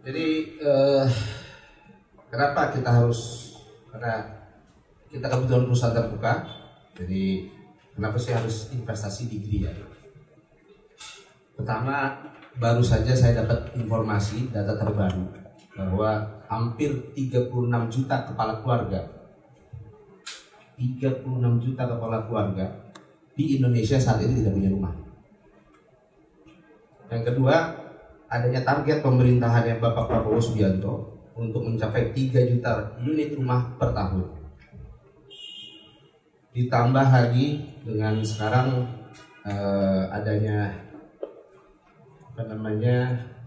Jadi kenapa kita harus, karena kita kebetulan perusahaan terbuka, jadi kenapa sih harus investasi di Gria? Pertama, baru saja saya dapat informasi data terbaru bahwa hampir 36 juta kepala keluarga 36 juta kepala keluarga di Indonesia saat ini tidak punya rumah. Yang kedua, adanya target pemerintahannya Bapak Prabowo Subianto untuk mencapai 3 juta unit rumah per tahun. Ditambah lagi dengan sekarang adanya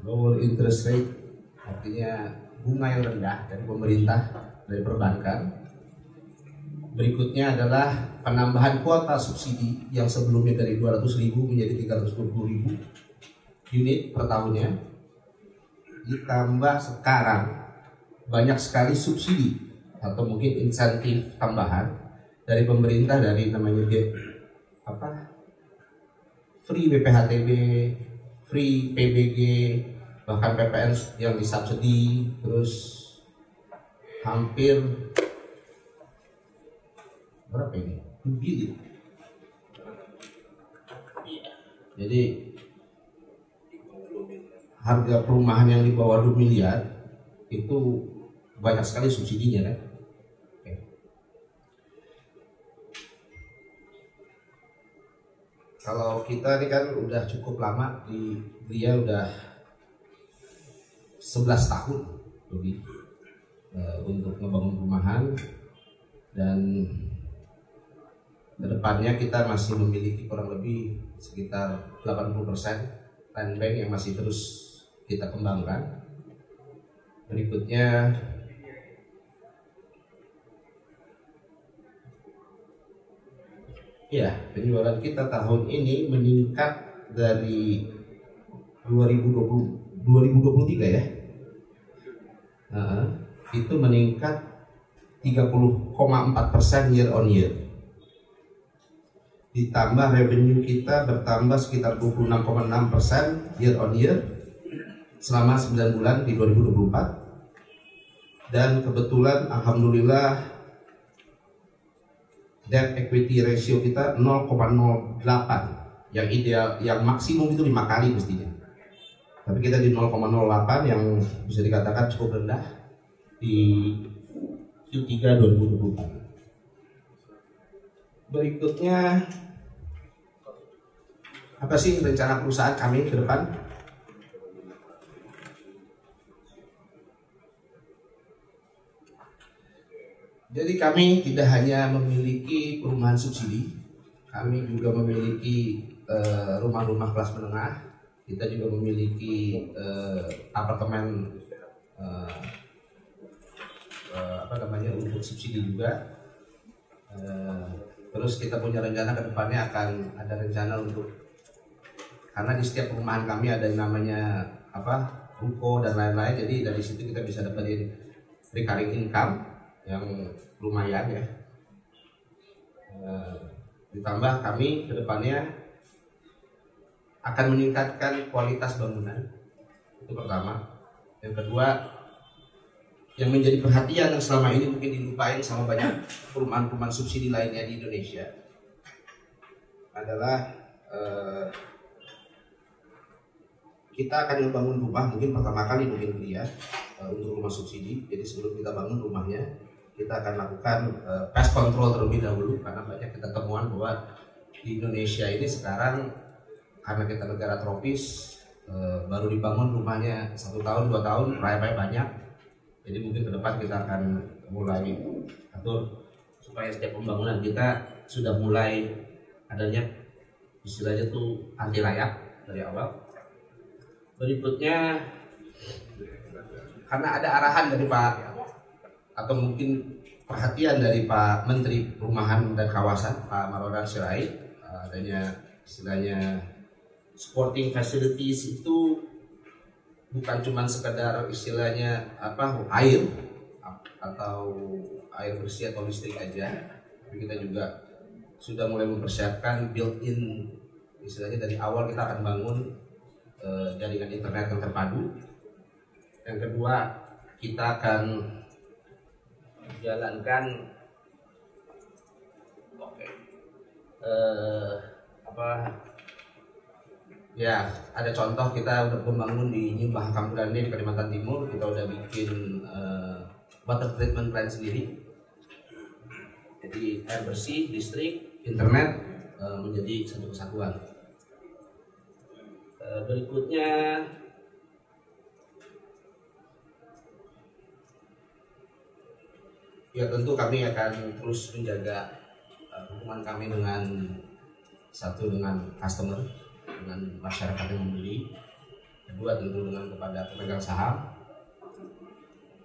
lower interest rate, artinya bunga yang rendah dari pemerintah, dari perbankan. Berikutnya adalah penambahan kuota subsidi yang sebelumnya dari 200.000 menjadi 320.000 unit per tahunnya. Ditambah sekarang banyak sekali subsidi atau mungkin insentif tambahan dari pemerintah, dari namanya free BPHTB, free PBG, bahkan PPN yang disubsidi, terus hampir berapa ini? 2 billion. Jadi harga perumahan yang di bawah 2 miliar itu banyak sekali subsidinya kan. Oke. Kalau kita ini kan udah cukup lama di Gria, udah 11 tahun lebih untuk ngebangun perumahan, dan kedepannya kita masih memiliki kurang lebih sekitar 80% land bank yang masih terus kita kembangkan. Berikutnya ya, penjualan kita tahun ini meningkat dari 2023 ya. Itu meningkat 30,4% year on year. Ditambah revenue kita bertambah sekitar 26,6% year on year selama 9 bulan di 2024. Dan kebetulan alhamdulillah debt equity ratio kita 0,08, yang ideal, yang maksimum itu 5 kali mestinya. Tapi kita di 0,08 yang bisa dikatakan cukup rendah di Q3 2024. Berikutnya, apa sih rencana perusahaan kami ke depan? Jadi kami tidak hanya memiliki perumahan subsidi, kami juga memiliki rumah-rumah kelas menengah. Kita juga memiliki apartemen untuk subsidi juga. Terus kita punya rencana ke depannya akan ada rencana untuk, karena di setiap perumahan kami ada yang namanya ruko dan lain-lain, jadi dari situ kita bisa dapetin recurring income yang lumayan ya. Ditambah kami ke depannya akan meningkatkan kualitas bangunan, itu pertama. Yang kedua, yang menjadi perhatian yang selama ini mungkin dilupain sama banyak perumahan-perumahan subsidi lainnya di Indonesia adalah kita akan membangun rumah, mungkin pertama kali mungkin Gria untuk rumah subsidi. Jadi sebelum kita bangun rumahnya, kita akan lakukan pest control terlebih dahulu, karena banyak kita temuan bahwa di Indonesia ini sekarang karena kita negara tropis, baru dibangun rumahnya 1 tahun 2 tahun, raya banyak. Jadi mungkin ke depan kita akan mulai atur supaya setiap pembangunan kita sudah mulai adanya istilahnya tuh anti rayap dari awal. Berikutnya, karena ada arahan dari Pak, atau mungkin perhatian dari Pak Menteri Perumahan dan Kawasan, Pak Marodan Sirait, adanya istilahnya sporting facilities itu bukan cuma sekedar istilahnya air atau air bersih atau listrik aja, tapi kita juga sudah mulai mempersiapkan built-in, istilahnya dari awal kita akan bangun jaringan internet yang terpadu, Yang kedua, kita akan jalankan ya, ada contoh kita udah membangun di New Mahakam Grande di Kalimantan Timur. Kita udah bikin water treatment plant sendiri. Jadi air bersih, listrik, internet menjadi satu kesatuan. Berikutnya ya tentu kami akan terus menjaga hubungan kami dengan customer, dengan masyarakat yang membeli. Kedua tentu dengan kepada pemegang saham.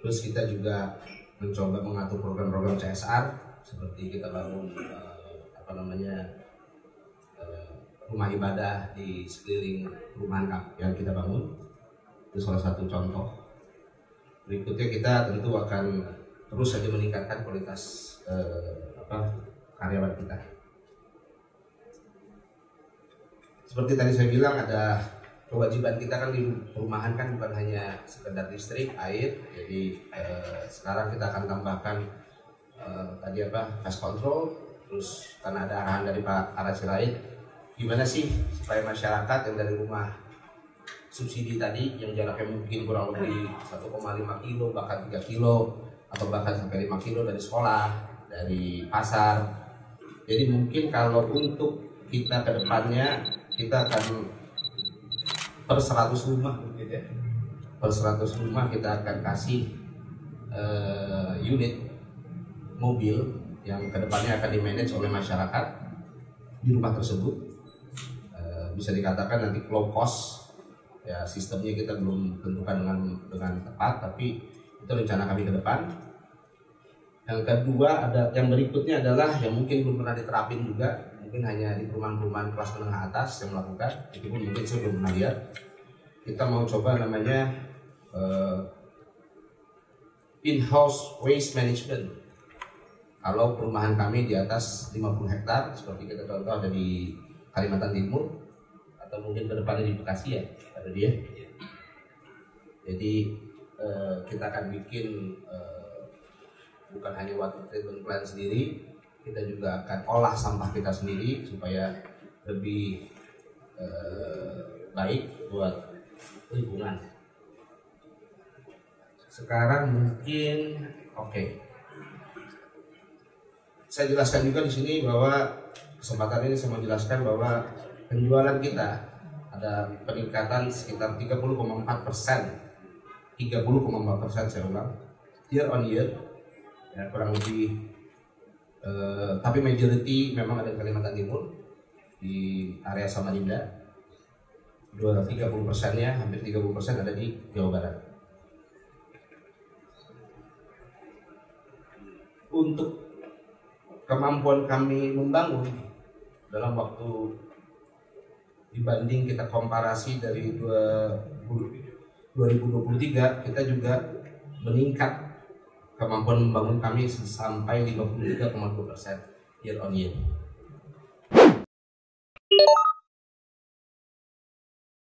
Terus kita juga mencoba mengatur program-program CSR seperti kita bangun rumah ibadah di sekeliling perumahan yang kita bangun. Itu salah satu contoh. Berikutnya kita tentu akan terus saja meningkatkan kualitas karyawan kita. Seperti tadi saya bilang, ada kewajiban kita kan di perumahan kan bukan hanya sekedar listrik, air. Jadi sekarang kita akan tambahkan pest control. Terus karena ada arahan dari Pak Ara Sirait, gimana sih supaya masyarakat yang dari rumah subsidi tadi yang jaraknya mungkin kurang lebih 1,5 kilo bahkan 3 kilo atau bahkan sampai 5 kilo dari sekolah, dari pasar. Jadi mungkin kalau untuk kita ke depannya kita akan per 100 rumah gitu ya. Per 100 rumah kita akan kasih unit mobil yang kedepannya akan dimanage oleh masyarakat di rumah tersebut. Bisa dikatakan nanti low cost ya, sistemnya kita belum tentukan dengan tepat, tapi itu rencana kami ke depan. Yang kedua, yang berikutnya adalah yang mungkin belum pernah diterapin juga, mungkin hanya di perumahan-perumahan kelas menengah atas yang melakukan, itu pun mungkin saya belum pernah lihat. Kita mau coba namanya in-house waste management. Kalau perumahan kami di atas 50 hektar, seperti kita contoh ada di Kalimantan Timur, atau mungkin ke depannya di Bekasi ya, ada dia. Jadi kita akan bikin bukan hanya water treatment plant sendiri, kita juga akan olah sampah kita sendiri supaya lebih baik buat lingkungan. Sekarang mungkin saya jelaskan juga di sini bahwa kesempatan ini saya mau jelaskan bahwa penjualan kita ada peningkatan sekitar 30,4%, 30,4% saya ulang, year on year, ya kurang lebih. Tapi majority memang ada di Kalimantan Timur, di area Samarinda. 30%-nya, hampir 30% ada di Jawa Barat. Untuk kemampuan kami membangun dalam waktu dibanding kita komparasi dari 2023, kita juga meningkat kemampuan membangun kami sampai 53,2% year on year.